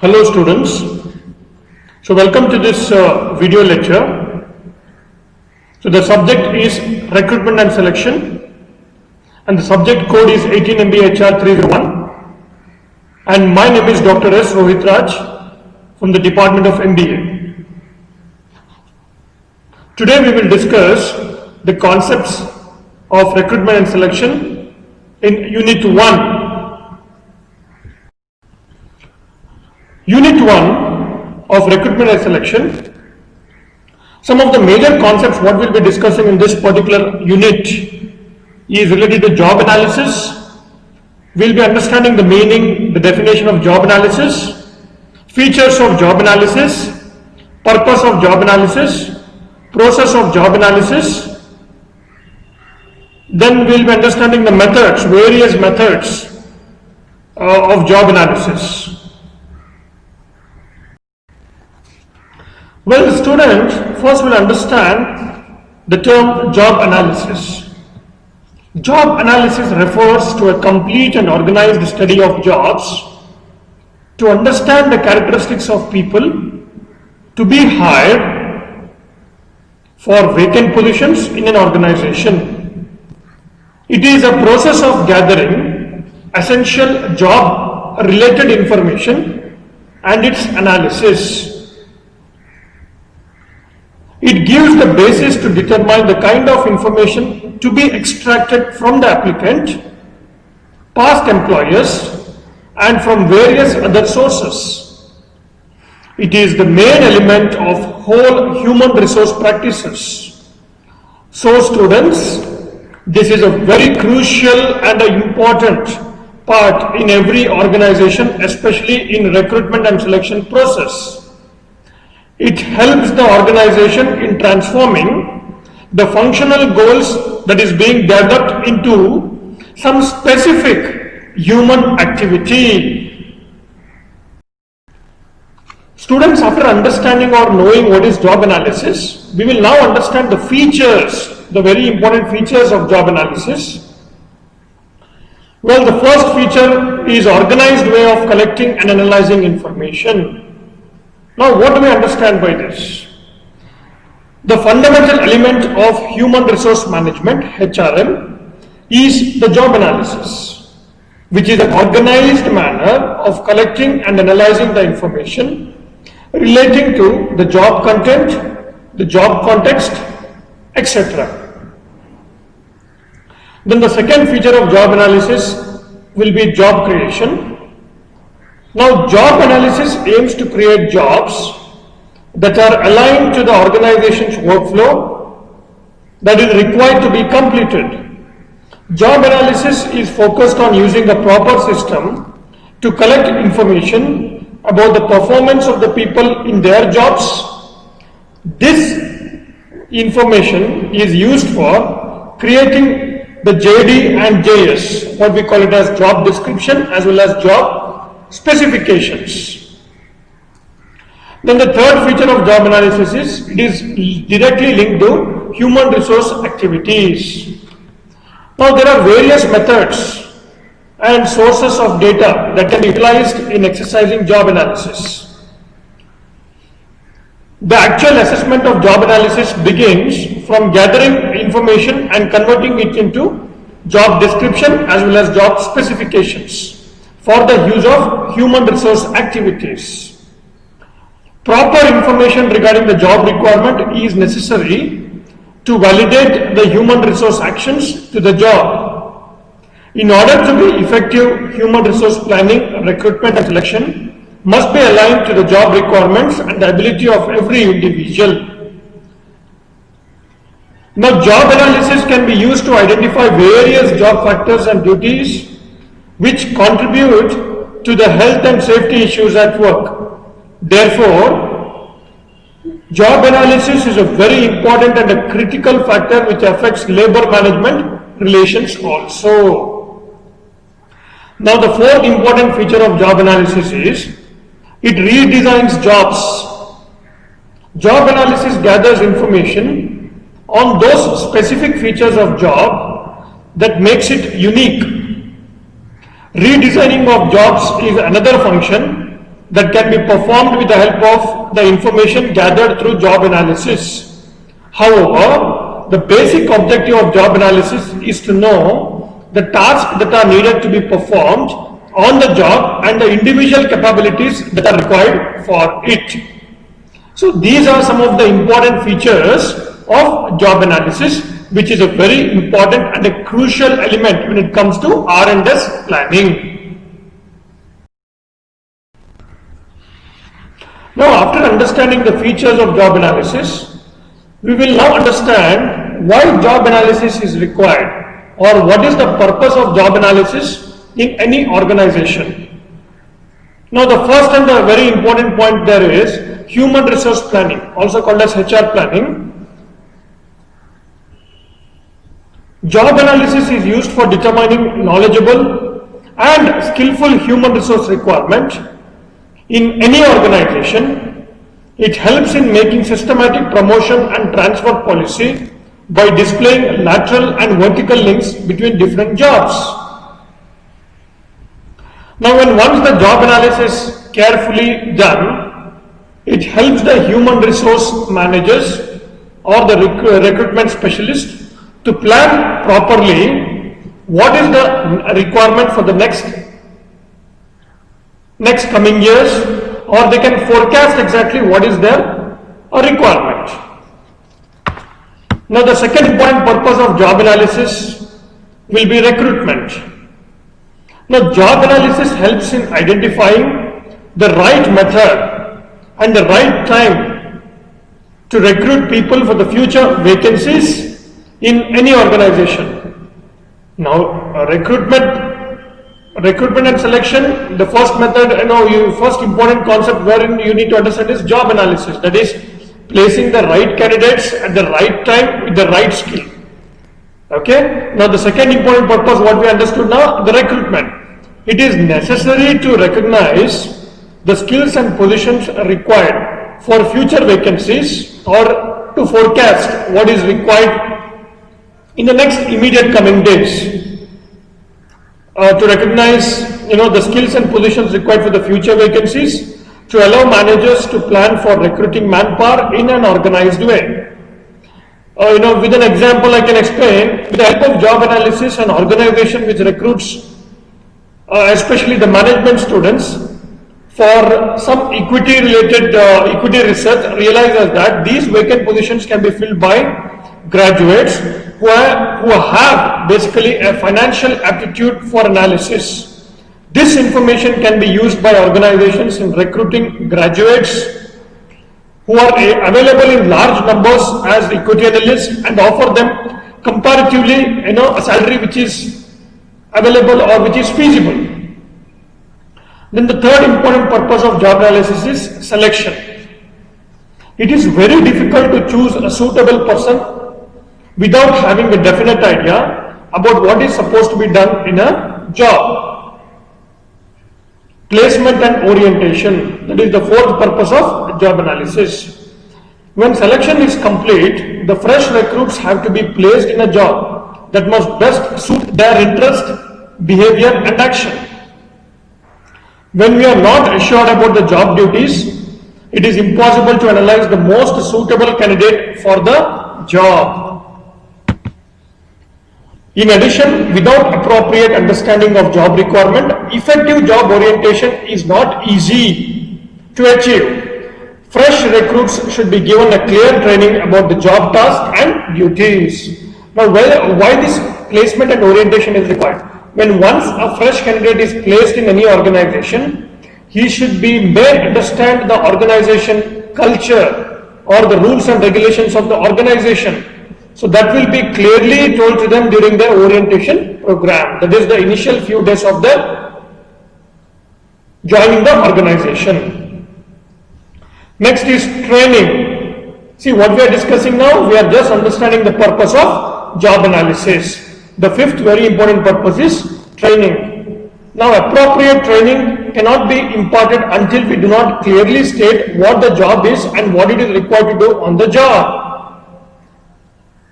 Hello students. So welcome to this video lecture. So the subject is recruitment and selection and the subject code is 18MBAHR301 and my name is Dr. S. Rohitraj from the Department of MBA. Today we will discuss the concepts of recruitment and selection in Unit 1. Unit 1 of recruitment and selection. Some of the major concepts what we'll be discussing in this particular unit is related to job analysis. We'll be understanding the meaning, the definition of job analysis, features of job analysis, purpose of job analysis, process of job analysis. Then we'll be understanding the methods, various methods of job analysis. Well, students, first we'll understand the term job analysis. Job analysis refers to a complete and organized study of jobs to understand the characteristics of people to be hired for vacant positions in an organization. It is a process of gathering essential job related information and its analysis. It gives the basis to determine the kind of information to be extracted from the applicant, past employers, and from various other sources. It is the main element of whole human resource practices. So students, this is a very crucial and an important part in every organization, especially in recruitment and selection process. It helps the organization in transforming the functional goals that is being developed into some specific human activity. Students, after understanding or knowing what is job analysis, we will now understand the features, the very important features of job analysis. Well, the first feature is organized way of collecting and analyzing information. Now, what do we understand by this? The fundamental element of human resource management, HRM, is the job analysis, which is an organized manner of collecting and analyzing the information relating to the job content, the job context, etc. Then the second feature of job analysis will be job creation. Now, job analysis aims to create jobs that are aligned to the organization's workflow that is required to be completed. Job analysis is focused on using a proper system to collect information about the performance of the people in their jobs. This information is used for creating the JD and JS, what we call it as job description as well as job specifications. Then the third feature of job analysis is it is directly linked to human resource activities. Now there are various methods and sources of data that can be utilized in exercising job analysis. The actual assessment of job analysis begins from gathering information and converting it into job description as well as job specifications for the use of human resource activities. Proper information regarding the job requirement is necessary to validate the human resource actions to the job. In order to be effective, human resource planning, recruitment and selection must be aligned to the job requirements and the ability of every individual. Now, job analysis can be used to identify various job factors and duties which contribute to the health and safety issues at work. Therefore, job analysis is a very important and a critical factor which affects labor management relations also. Now, the fourth important feature of job analysis is it redesigns jobs. Job analysis gathers information on those specific features of job that makes it unique. Redesigning of jobs is another function that can be performed with the help of the information gathered through job analysis. However, the basic objective of job analysis is to know the tasks that are needed to be performed on the job and the individual capabilities that are required for it. So these are some of the important features of job analysis, which is a very important and a crucial element when it comes to R&S planning. Now, after understanding the features of job analysis, we will now understand why job analysis is required, or what is the purpose of job analysis in any organization. Now, the first and the very important point there is human resource planning, also called as HR planning. Job analysis is used for determining knowledgeable and skillful human resource requirement in any organization. It helps in making systematic promotion and transfer policy by displaying lateral and vertical links between different jobs. Now, when once the job analysis carefully done, it helps the human resource managers or the recruitment specialist to plan properly what is the requirement for the next coming years, or they can forecast exactly what is their requirement. Now, the second important purpose of job analysis will be recruitment. Now, job analysis helps in identifying the right method and the right time to recruit people for the future vacancies in any organization. Now, recruitment and selection, the first method, first important concept wherein you need to understand is job analysis. That is, placing the right candidates at the right time with the right skill. Okay. Now, the second important purpose, what we understood now, the recruitment. It is necessary to recognize the skills and positions required for future vacancies, or to forecast what is required in the next immediate coming days. To recognize, the skills and positions required for the future vacancies, to allow managers to plan for recruiting manpower in an organized way. With an example I can explain. With the help of job analysis, an organization which recruits especially the management students for some equity research, realizes that these vacant positions can be filled by graduates who have basically a financial aptitude for analysis. This information can be used by organizations in recruiting graduates who are available in large numbers as equity analysts, and offer them comparatively a salary which is available or which is feasible. Then the third important purpose of job analysis is selection. It is very difficult to choose a suitable person without having a definite idea about what is supposed to be done in a job. Placement and orientation, that is the fourth purpose of job analysis. When selection is complete, the fresh recruits have to be placed in a job that must best suit their interest, behavior and action. When we are not assured about the job duties, it is impossible to analyze the most suitable candidate for the job. In addition, without appropriate understanding of job requirement, effective job orientation is not easy to achieve. Fresh recruits should be given a clear training about the job task and duties. Now, why this placement and orientation is required? When once a fresh candidate is placed in any organization, he should be made understand the organization culture or the rules and regulations of the organization. So that will be clearly told to them during the orientation program. That is the initial few days of the joining the organization. Next is training. See, what we are discussing now, we are just understanding the purpose of job analysis. The fifth very important purpose is training. Now, appropriate training cannot be imparted until we do not clearly state what the job is and what it is required to do on the job.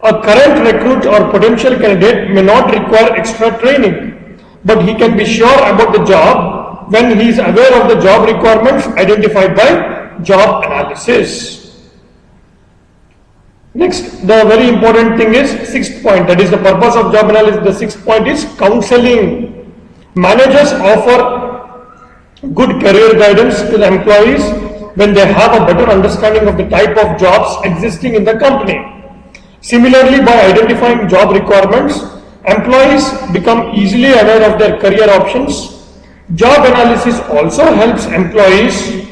A current recruit or potential candidate may not require extra training, but he can be sure about the job when he is aware of the job requirements identified by job analysis. Next, the very important thing is sixth point, that is the purpose of job analysis. The sixth point is counseling. Managers offer good career guidance to the employees when they have a better understanding of the type of jobs existing in the company. Similarly, by identifying job requirements, employees become easily aware of their career options. Job analysis also helps employees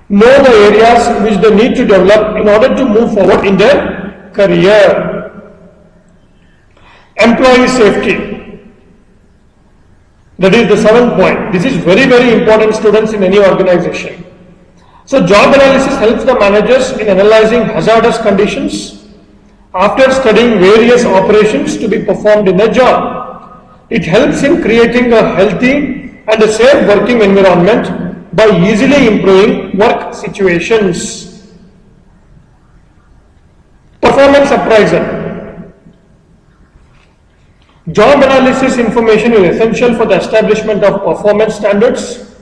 know the areas which they need to develop in order to move forward in their career. Employee safety. That is the seventh point. This is very, very important, students, in any organization. So job analysis helps the managers in analyzing hazardous conditions after studying various operations to be performed in a job. It helps in creating a healthy and a safe working environment by easily improving work situations. Performance appraisal. Job analysis information is essential for the establishment of performance standards.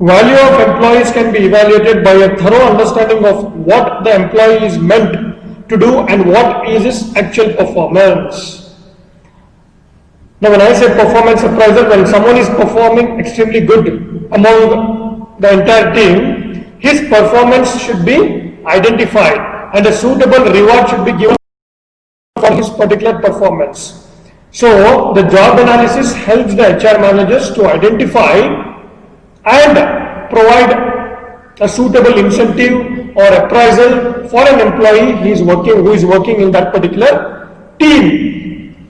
Value of employees can be evaluated by a thorough understanding of what the employee is meant to do and what is his actual performance. Now, when I say performance appraisal, when someone is performing extremely good among the entire team, his performance should be identified and a suitable reward should be given for his particular performance. So, the job analysis helps the HR managers to identify and provide a suitable incentive or appraisal for an employee who is working in that particular team.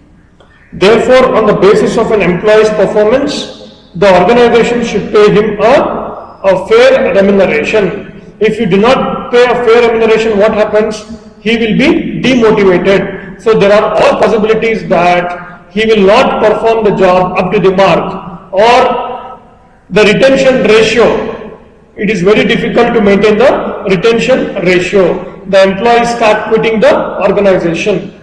Therefore, on the basis of an employee's performance, the organization should pay him a fair remuneration. If you do not pay a fair remuneration, what happens? He will be demotivated. So there are all possibilities that he will not perform the job up to the mark, or the retention ratio. It is very difficult to maintain the retention ratio. The employees start quitting the organization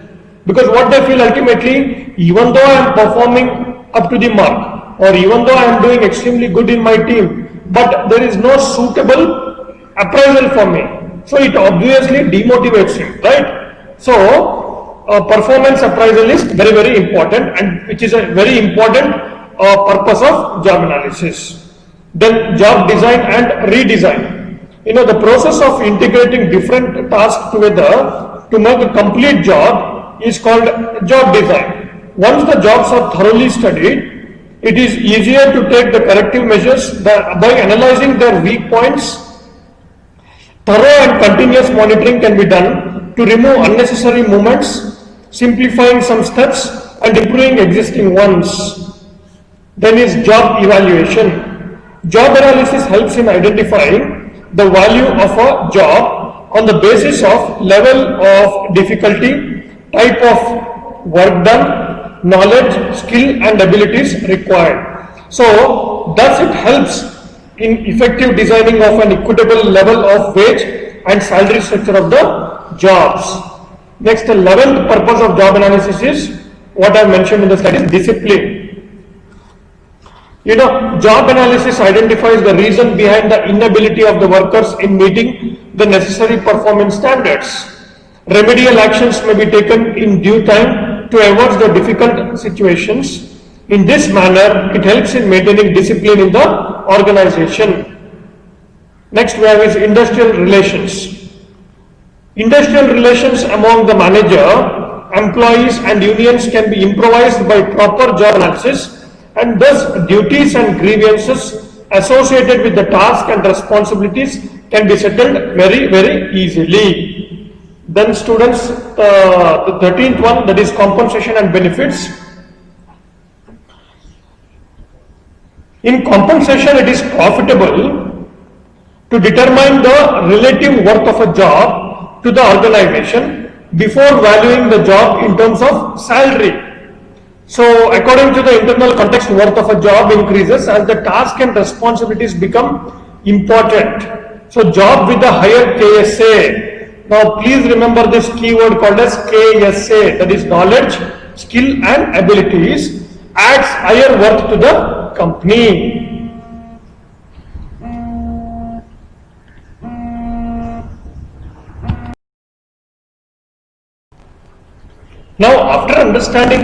because what they feel ultimately, even though I am performing up to the mark, or even though I am doing extremely good in my team, but there is no suitable appraisal for me. So it obviously demotivates him, right? So performance appraisal is very, very important, and which is a very important purpose of job analysis. Then job design and redesign. The process of integrating different tasks together to make a complete job is called job design. Once the jobs are thoroughly studied, it is easier to take the corrective measures by analyzing their weak points. Thorough and continuous monitoring can be done to remove unnecessary movements, simplifying some steps and improving existing ones. Then is job evaluation. Job analysis helps in identifying the value of a job on the basis of level of difficulty, type of work done, knowledge, skill and abilities required. So, thus it helps in effective designing of an equitable level of wage and salary structure of the jobs. Next, the 11th purpose of job analysis is what I mentioned in the slide is discipline. Job analysis identifies the reason behind the inability of the workers in meeting the necessary performance standards. Remedial actions may be taken in due time to avoid the difficult situations. In this manner, it helps in maintaining discipline in the organization. Next we have is industrial relations. Industrial relations among the manager, employees and unions can be improvised by proper job analysis, and thus duties and grievances associated with the task and responsibilities can be settled very, very easily. Then students, the 13th one, that is compensation and benefits. In compensation, it is profitable to determine the relative worth of a job to the organization before valuing the job in terms of salary. So, according to the internal context, worth of a job increases as the task and responsibilities become important. So, job with a higher KSA. Now please remember this keyword called as KSA, that is knowledge, skill and abilities, adds higher worth to the company. Now after understanding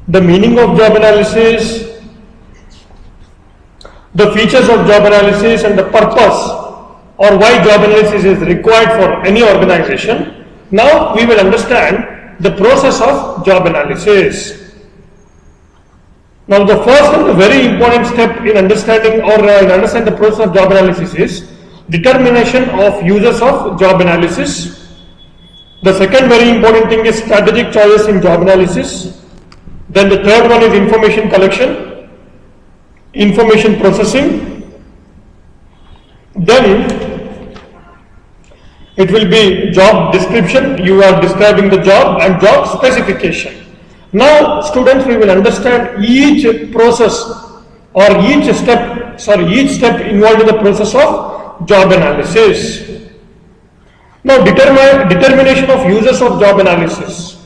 the meaning of job analysis, the features of job analysis and the purpose or why job analysis is required for any organization, now we will understand the process of job analysis. Now the first and the very important step in understanding the process of job analysis is determination of users of job analysis. The second very important thing is strategic choices in job analysis. Then the third one is information collection, information processing. Then it will be job description, you are describing the job, and job specification. Now students, we will understand each process or each step involved in the process of job analysis. Now determination of users of job analysis.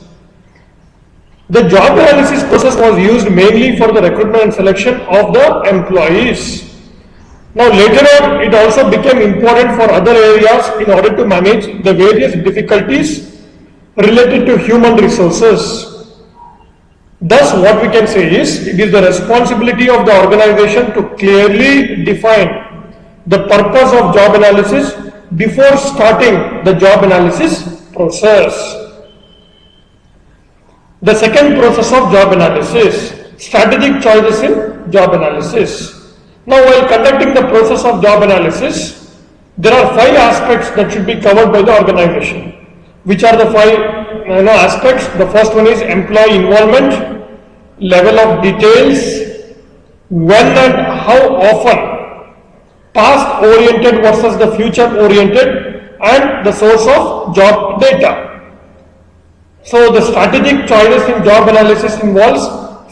The job analysis process was used mainly for the recruitment and selection of the employees. Now later on it also became important for other areas in order to manage the various difficulties related to human resources. Thus what we can say is, it is the responsibility of the organization to clearly define the purpose of job analysis before starting the job analysis process. The second process of job analysis, strategic choices in job analysis. Now while conducting the process of job analysis, there are 5 aspects that should be covered by the organization. Which are the 5 aspects? The first one is employee involvement, level of details, when and how often, past oriented versus the future oriented, and the source of job data. So the strategic choices in job analysis involves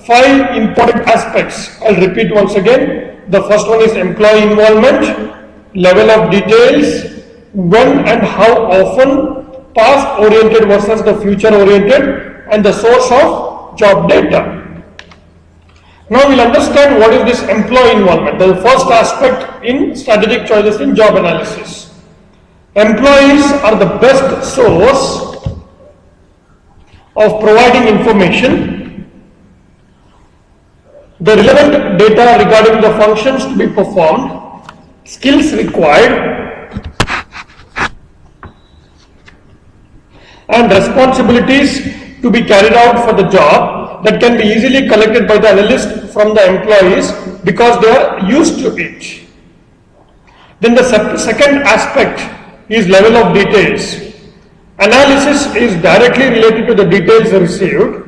5 important aspects. I'll repeat once again. The first one is employee involvement, level of details, when and how often, past oriented versus the future oriented, and the source of job data. Now we'll understand what is this employee involvement, the first aspect in strategic choices in job analysis. Employees are the best source of providing information, the relevant data regarding the functions to be performed, skills required, and responsibilities to be carried out for the job that can be easily collected by the analyst from the employees because they are used to it. Then the second aspect is level of details. Analysis is directly related to the details received.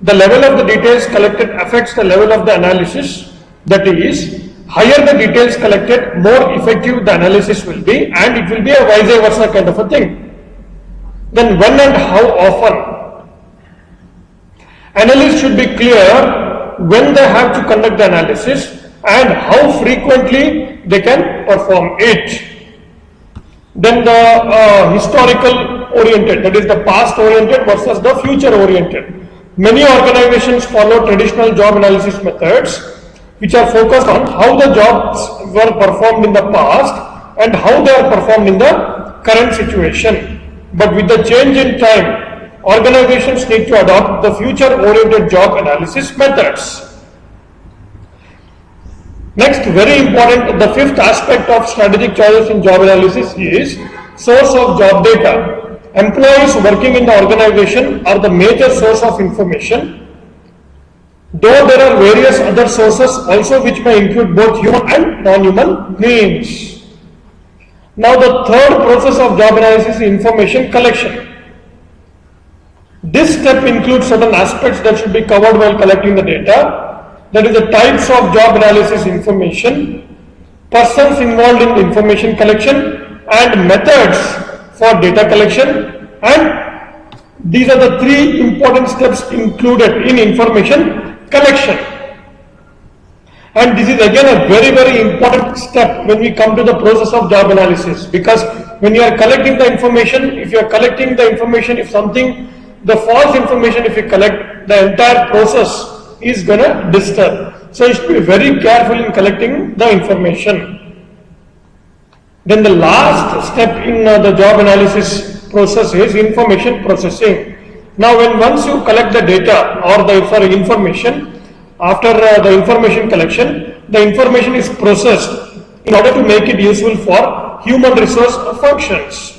The level of the details collected affects the level of the analysis. That is, higher the details collected, more effective the analysis will be, and it will be a vice versa kind of a thing. Then when and how often. Analysts should be clear when they have to conduct the analysis and how frequently they can perform it. Then the historical oriented, that is the past oriented versus the future oriented. Many organizations follow traditional job analysis methods which are focused on how the jobs were performed in the past and how they are performed in the current situation. But with the change in time, organizations need to adopt the future-oriented job analysis methods. Next, very important, the 5th aspect of strategic choices in job analysis is source of job data. Employees working in the organization are the major source of information, though there are various other sources also which may include both human and non-human means. Now the third process of job analysis is information collection. This step includes certain aspects that should be covered while collecting the data. That is the types of job analysis information, persons involved in information collection, and methods for data collection. And these are the 3 important steps included in information collection. And this is again a very, very important step when we come to the process of job analysis, because when you are collecting the information, if you are collecting the information, if something, the false information, if you collect, the entire process is going to disturb. So you should be very careful in collecting the information. Then the last step in the job analysis process is information processing. Now once you collect the data or the information, after the information collection, the information is processed in order to make it useful for human resource functions.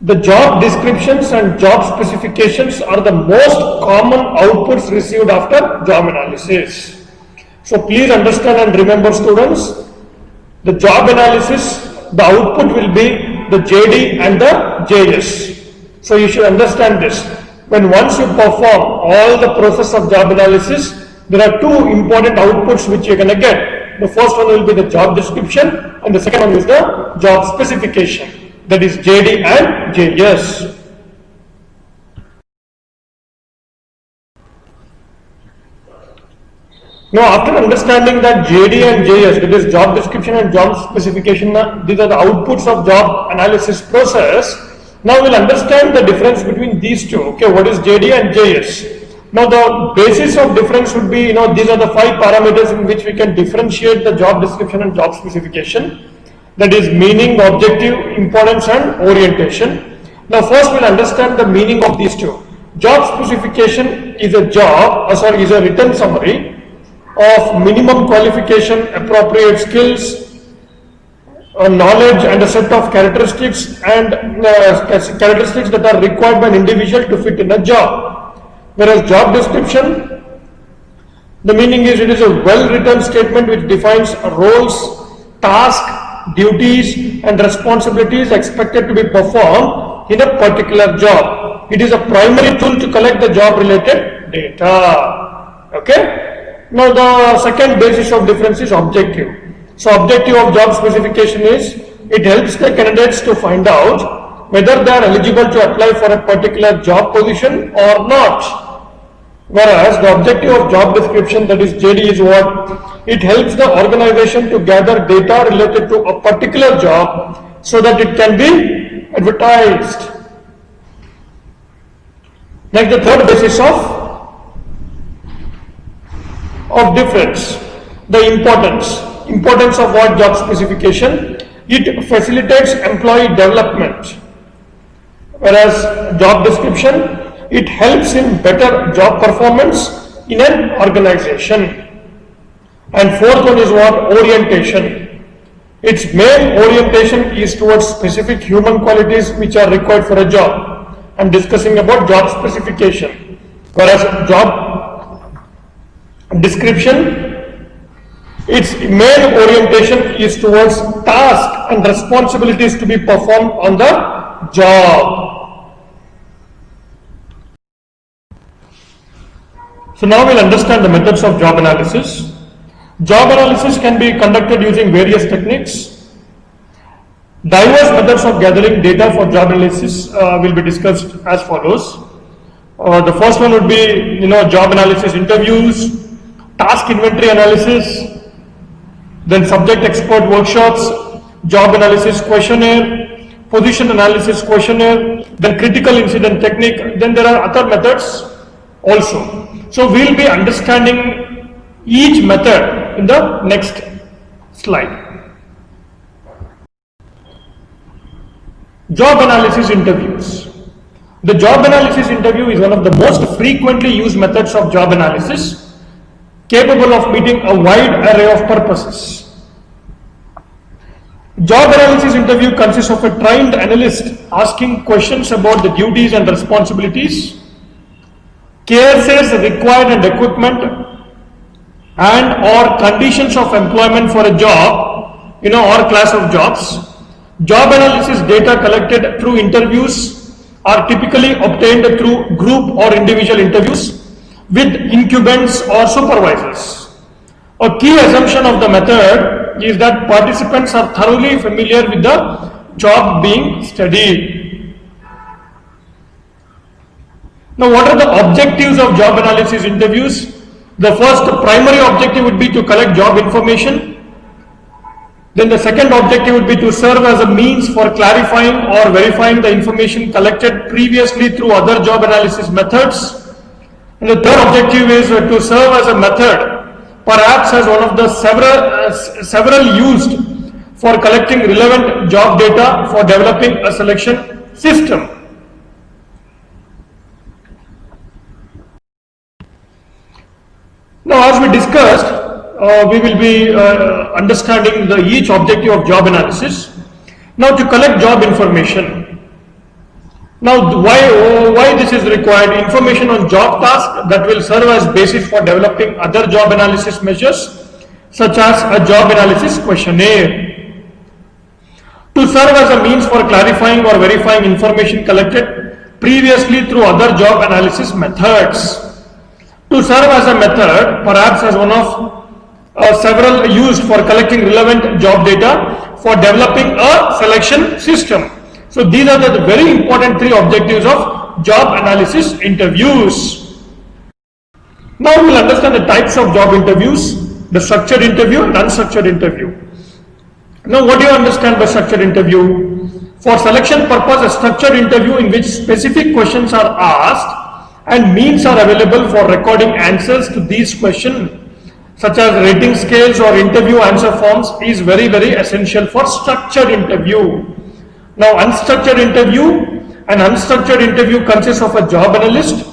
The job descriptions and job specifications are the most common outputs received after job analysis. So please understand and remember, students, the job analysis, the output will be the JD and the JS. So you should understand this. Once you perform all the process of job analysis, there are two important outputs which you're going to get. The first one will be the job description and the second one is the job specification. That is JD and JS. Now after understanding that JD and JS, that is job description and job specification, these are the outputs of job analysis process. Now we'll understand the difference between these two. Okay, what is JD and JS? Now the basis of difference would be, these are the 5 parameters in which we can differentiate the job description and job specification. That is meaning, objective, importance and orientation. Now first we'll understand the meaning of these two. Job specification is a written summary of minimum qualification, appropriate skills, knowledge and a set of characteristics characteristics that are required by an individual to fit in a job. Whereas job description, the meaning is it is a well-written statement which defines roles, tasks, duties and responsibilities expected to be performed in a particular job. It is a primary tool to collect the job-related data. Okay? Now the second basis of difference is objective. So objective of job specification is it helps the candidates to find out whether they are eligible to apply for a particular job position or not. Whereas the objective of job description, that is JD, is what? It helps the organization to gather data related to a particular job so that it can be advertised. Next, the third basis of difference, the importance of what? Job specification. It facilitates employee development, whereas job description, it helps in better job performance in an organization. And fourth one is what? Orientation. Its main orientation is towards specific human qualities which are required for a job. I'm discussing about job specification. Whereas job description, its main orientation is towards tasks and responsibilities to be performed on the job. So now we'll understand the methods of job analysis. Job analysis can be conducted using various techniques. Diverse methods of gathering data for job analysis will be discussed as follows. The first one would be, job analysis interviews, task inventory analysis, then subject expert workshops, job analysis questionnaire, position analysis questionnaire, then critical incident technique. Then there are other methods also. So we will be understanding each method in the next slide. Job analysis interviews. The job analysis interview is one of the most frequently used methods of job analysis, capable of meeting a wide array of purposes. Job analysis interview consists of a trained analyst asking questions about the duties and responsibilities, cases required and equipment, and or conditions of employment for a job, or class of jobs. Job analysis data collected through interviews are typically obtained through group or individual interviews with incumbents or supervisors. A key assumption of the method is that participants are thoroughly familiar with the job being studied. Now, what are the objectives of job analysis interviews? The first primary objective would be to collect job information. Then the second objective would be to serve as a means for clarifying or verifying the information collected previously through other job analysis methods. And the third objective is to serve as a method, perhaps as one of the several used for collecting relevant job data for developing a selection system. Now, as we discussed, we will be understanding each objective of job analysis. Now, to collect job information. Now, why this is required? Information on job task that will serve as basis for developing other job analysis measures, such as a job analysis questionnaire. To serve as a means for clarifying or verifying information collected previously through other job analysis methods. To serve as a method, perhaps as one of several used for collecting relevant job data for developing a selection system. So these are the very important three objectives of job analysis interviews. Now we will understand the types of job interviews, the structured interview and unstructured interview. Now what do you understand by structured interview? For selection purpose, a structured interview in which specific questions are asked and means are available for recording answers to these questions, such as rating scales or interview answer forms, is very essential for structured interview. Now unstructured interview, an unstructured interview consists of a job analyst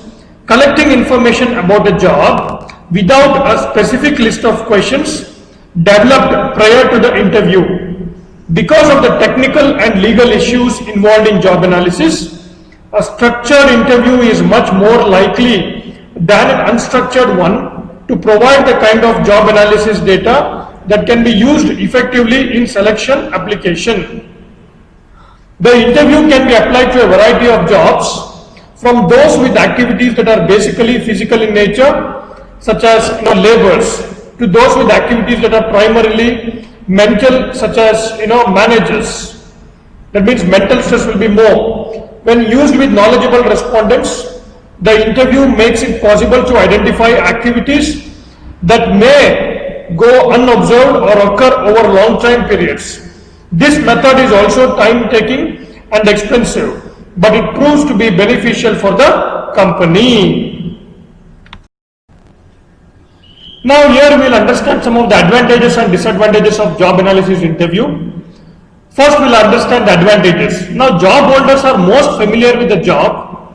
collecting information about the job without a specific list of questions developed prior to the interview. Because of the technical and legal issues involved in job analysis, a structured interview is much more likely than an unstructured one to provide the kind of job analysis data that can be used effectively in selection application. The interview can be applied to a variety of jobs, from those with activities that are basically physical in nature, such as laborers, to those with activities that are primarily mental, such as managers. That means mental stress will be more. When used with knowledgeable respondents, the interview makes it possible to identify activities that may go unobserved or occur over long time periods. This method is also time-taking and expensive, but it proves to be beneficial for the company. Now here we will understand some of the advantages and disadvantages of job analysis interview. First we will understand the advantages. Now job holders are most familiar with the job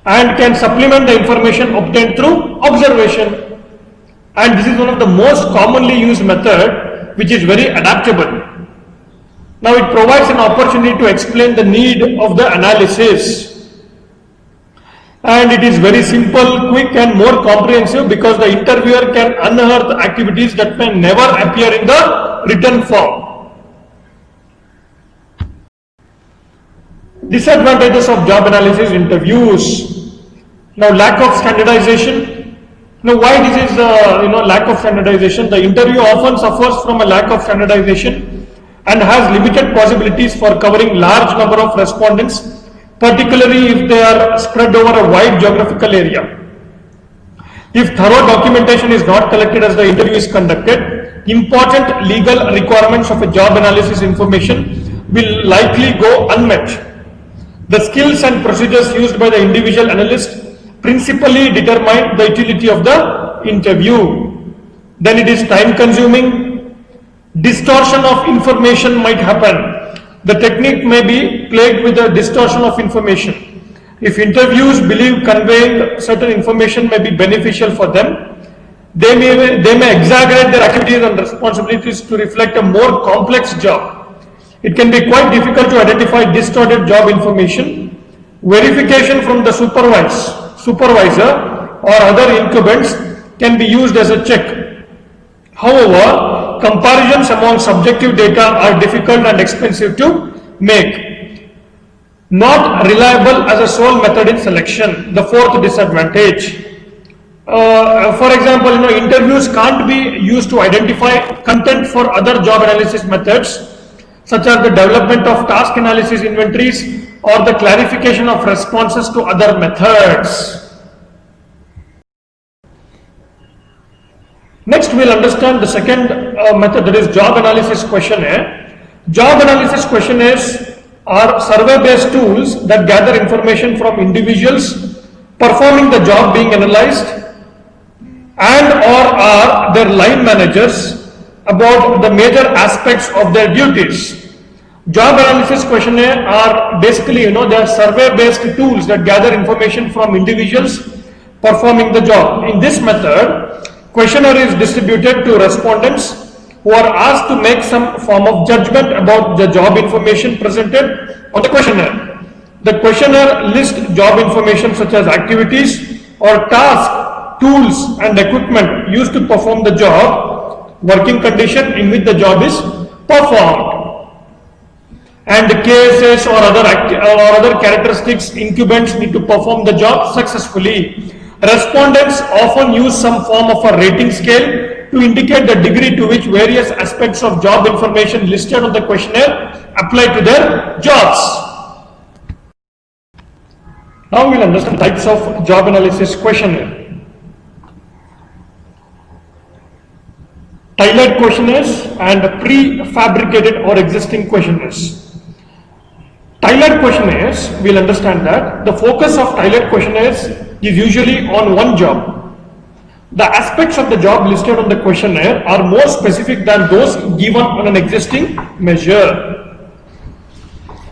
and can supplement the information obtained through observation. And this is one of the most commonly used method, which is very adaptable. Now it provides an opportunity to explain the need of the analysis. And it is very simple, quick and more comprehensive because the interviewer can unearth activities that may never appear in the written form. Disadvantages of job analysis interviews. Now lack of standardization. Now why this is lack of standardization? The interview often suffers from a lack of standardization and has limited possibilities for covering large number of respondents, particularly if they are spread over a wide geographical area. If thorough documentation is not collected as the interview is conducted, important legal requirements of a job analysis information will likely go unmet. The skills and procedures used by the individual analyst principally determine the utility of the interview. Then it is time consuming. Distortion of information might happen. The technique may be plagued with a distortion of information. If interviews believe conveying certain information may be beneficial for them, they may exaggerate their activities and responsibilities to reflect a more complex job. It can be quite difficult to identify distorted job information. Verification from the supervisor or other incumbents can be used as a check. However, comparisons among subjective data are difficult and expensive to make. Not reliable as a sole method in selection, the fourth disadvantage. For example, interviews can't be used to identify content for other job analysis methods, such as the development of task analysis inventories or the clarification of responses to other methods. Next, we'll understand the second method, that is job analysis questionnaire. Job analysis questionnaires are survey-based tools that gather information from individuals performing the job being analyzed and or are their line managers about the major aspects of their duties. Job analysis questionnaire are basically, they are survey-based tools that gather information from individuals performing the job. In this method, questionnaire is distributed to respondents who are asked to make some form of judgment about the job information presented on the questionnaire. The questionnaire lists job information such as activities or tasks, tools and equipment used to perform the job, working condition in which the job is performed, and KSS or other characteristics incumbents need to perform the job successfully. Respondents often use some form of a rating scale to indicate the degree to which various aspects of job information listed on the questionnaire apply to their jobs. Now we'll understand types of job analysis questionnaire. Tailored questionnaires and prefabricated or existing questionnaires. Tailored questionnaires, we'll understand that the focus of tailored questionnaires is usually on one job. The aspects of the job listed on the questionnaire are more specific than those given on an existing measure.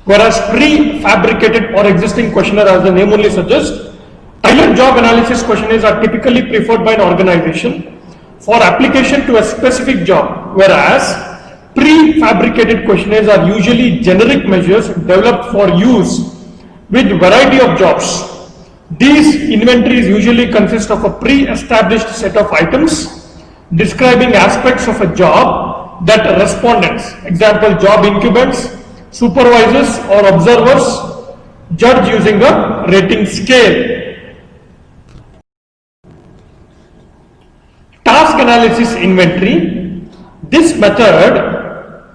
Whereas prefabricated or existing questionnaire, as the name only suggests, tailored job analysis questionnaires are typically preferred by an organization for application to a specific job, whereas prefabricated questionnaires are usually generic measures developed for use with variety of jobs. These inventories usually consist of a pre-established set of items describing aspects of a job that respondents, example job incumbents, supervisors or observers, judge using a rating scale. Task analysis inventory. This method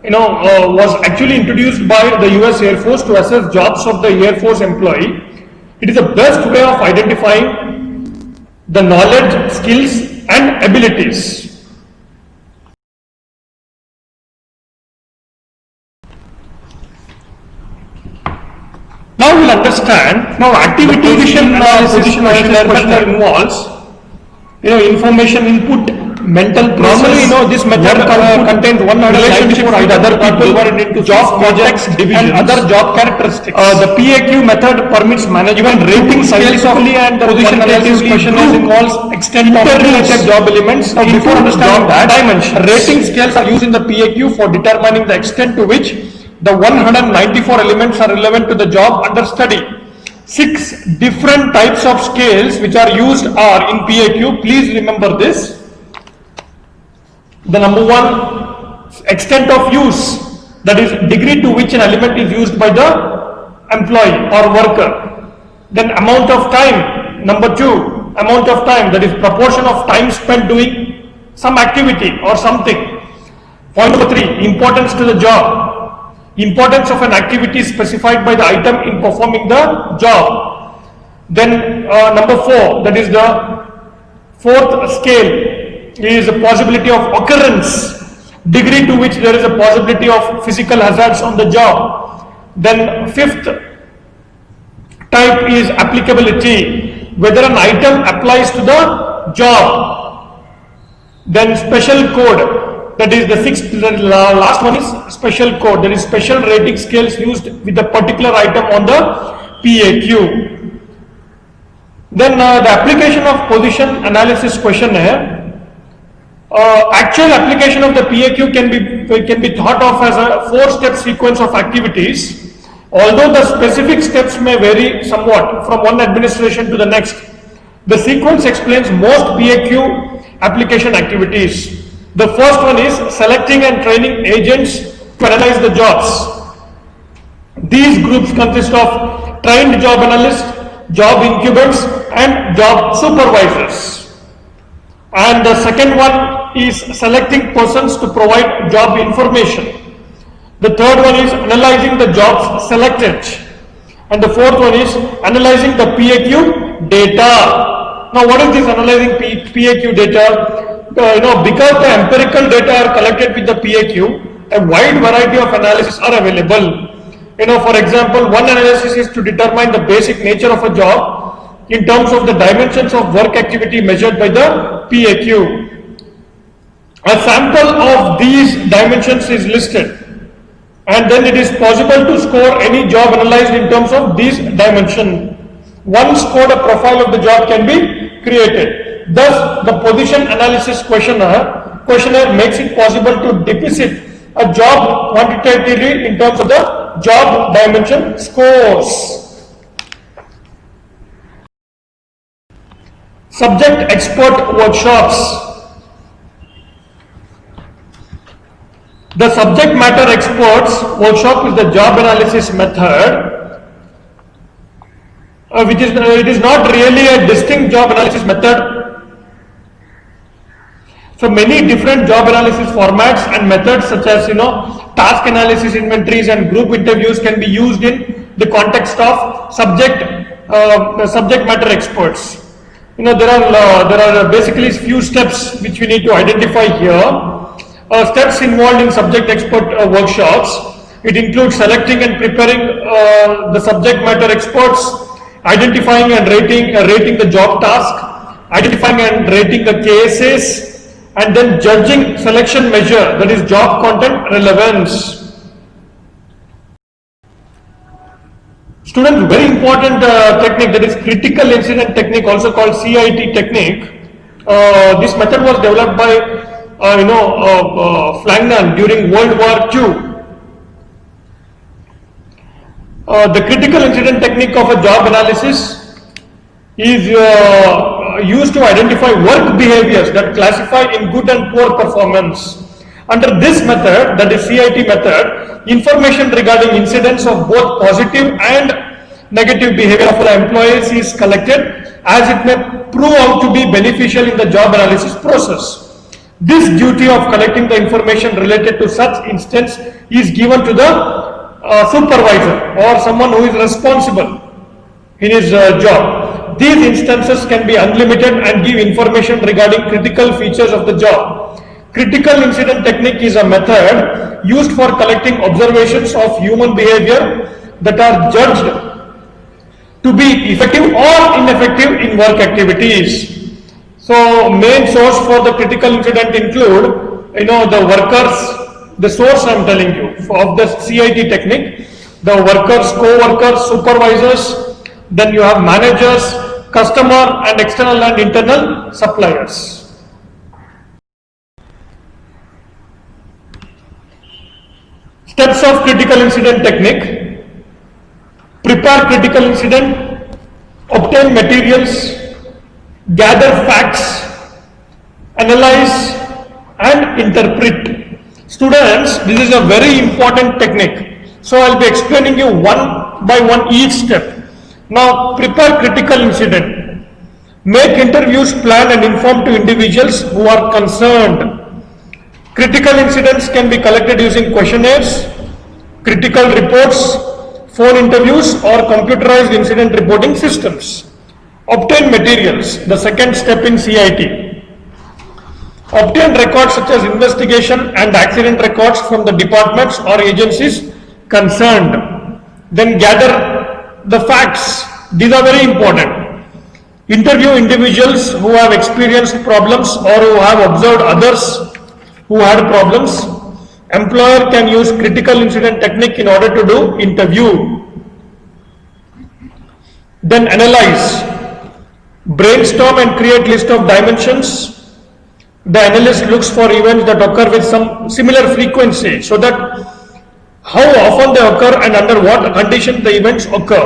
was actually introduced by the US Air Force to assess jobs of the Air Force employee. It is the best way of identifying the knowledge, skills and abilities. Now we'll understand, activity position questionnaire involves information input, mental process. Normally, this method contains one relationship with other people, into job projects, divisions, and other job characteristics. The PAQ method permits management rating scales of and the position analysis questionnaires involves extent of related job elements. Now, before understanding that dimension, rating scales are used in the PAQ for determining the extent to which the 194 elements are relevant to the job under study. 6 different types of scales which are used are in PAQ. Please remember this. The number one, extent of use, that is degree to which an element is used by the employee or worker. Then amount of time, number 2, amount of time, that is proportion of time spent doing some activity or something. Point number 3, importance to the job. Importance of an activity specified by the item in performing the job. Then number 4, that is the fourth scale, is a possibility of occurrence, degree to which there is a possibility of physical hazards on the job. Then 5th type is applicability, whether an item applies to the job. Then special code, that is the 6th, the last one is special code, that is special rating scales used with a particular item on the PAQ. Then the application of position analysis questionnaire. Actual application of the PAQ can be thought of as a 4-step sequence of activities. Although the specific steps may vary somewhat from one administration to the next, the sequence explains most PAQ application activities. The first one is selecting and training agents to analyze the jobs. These groups consist of trained job analysts, job incumbents and job supervisors. And the second one is selecting persons to provide job information. The third one is analyzing the jobs selected. And the fourth one is analyzing the PAQ data. Now what is this analyzing PAQ data? because the empirical data are collected with the PAQ, a wide variety of analysis are available. For example, one analysis is to determine the basic nature of a job in terms of the dimensions of work activity measured by the PAQ. A sample of these dimensions is listed, and then it is possible to score any job analyzed in terms of these dimensions. Once scored, a profile of the job can be created. Thus, the position analysis questionnaire makes it possible to depict a job quantitatively in terms of the job dimension scores. Subject expert workshops. The subject matter experts workshop is the job analysis method, it is not really a distinct job analysis method. So many different job analysis formats and methods such as task analysis, inventories and group interviews can be used in the context of subject matter experts. There are basically few steps which we need to identify here. Steps involved in subject expert workshops. It includes selecting and preparing the subject matter experts, identifying and rating the job task, identifying and rating the cases, and then judging selection measure, that is job content relevance. Students, very important technique, that is critical incident technique, also called CIT technique. This method was developed by Flanagan during World War II. The critical incident technique of a job analysis is used to identify work behaviors that classify in good and poor performance. Under this method, that is CIT method, information regarding incidents of both positive and negative behavior of the employees is collected, as it may prove out to be beneficial in the job analysis process. This duty of collecting the information related to such instance is given to the supervisor or someone who is responsible in his job. These instances can be unlimited and give information regarding critical features of the job. Critical incident technique is a method used for collecting observations of human behavior that are judged to be effective or ineffective in work activities. So main source for the critical incident include, the workers, the source I am telling you of the CIT technique, the workers, co-workers, supervisors, then you have managers, customer and external and internal suppliers. Steps of critical incident technique: prepare critical incident, obtain materials, gather facts, analyze and interpret. Students, this is a very important technique. So I will be explaining you one by one each step. Now, prepare critical incident. Make interviews planned and informed to individuals who are concerned. Critical incidents can be collected using questionnaires, critical reports, phone interviews or computerized incident reporting systems. Obtain materials, the second step in CIT. Obtain records such as investigation and accident records from the departments or agencies concerned. Then gather the facts. These are very important. Interview individuals who have experienced problems or who have observed others who had problems. Employer can use critical incident technique in order to do interview. Then analyze. Brainstorm and create list of dimensions. The analyst looks for events that occur with some similar frequency, so that how often they occur and under what conditions the events occur.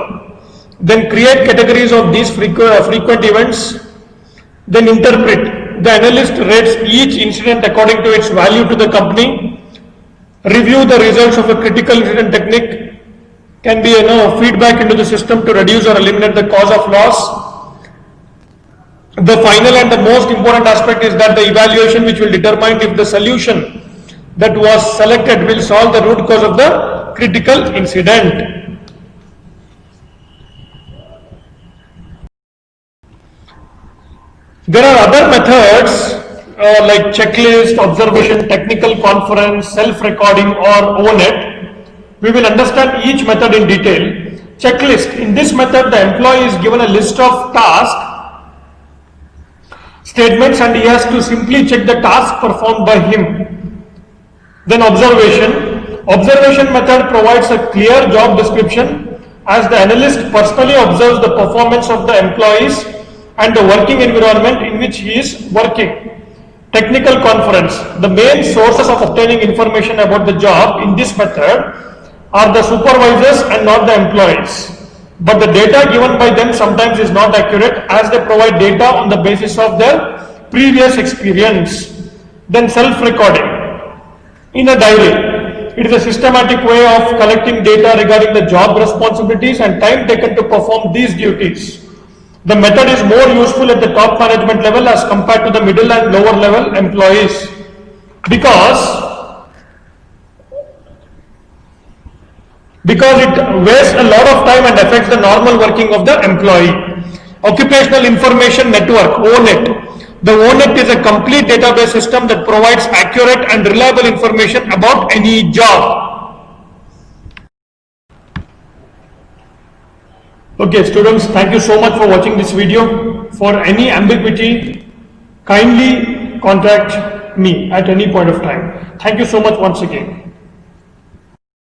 Then create categories of these frequent events. Then interpret. The analyst rates each incident according to its value to the company. Review the results of a critical incident technique. Can be feedback into the system to reduce or eliminate the cause of loss. The final and the most important aspect is that the evaluation which will determine if the solution that was selected will solve the root cause of the critical incident. There are other methods like checklist, observation, technical conference, self-recording or own it, we will understand each method in detail. Checklist. In this method, the employee is given a list of tasks, statements, and he has to simply check the task performed by him. Then observation. Observation method provides a clear job description as the analyst personally observes the performance of the employees and the working environment in which he is working. Technical conference. The main sources of obtaining information about the job in this method are the supervisors and not the employees. But the data given by them sometimes is not accurate as they provide data on the basis of their previous experience. Then self-recording. In a diary, it is a systematic way of collecting data regarding the job responsibilities and time taken to perform these duties. The method is more useful at the top management level as compared to the middle and lower level employees because it wastes a lot of time and affects the normal working of the employee. Occupational Information Network, ONET. The ONET is a complete database system that provides accurate and reliable information about any job. Okay students, thank you so much for watching this video. For any ambiguity, kindly contact me at any point of time. Thank you so much once again.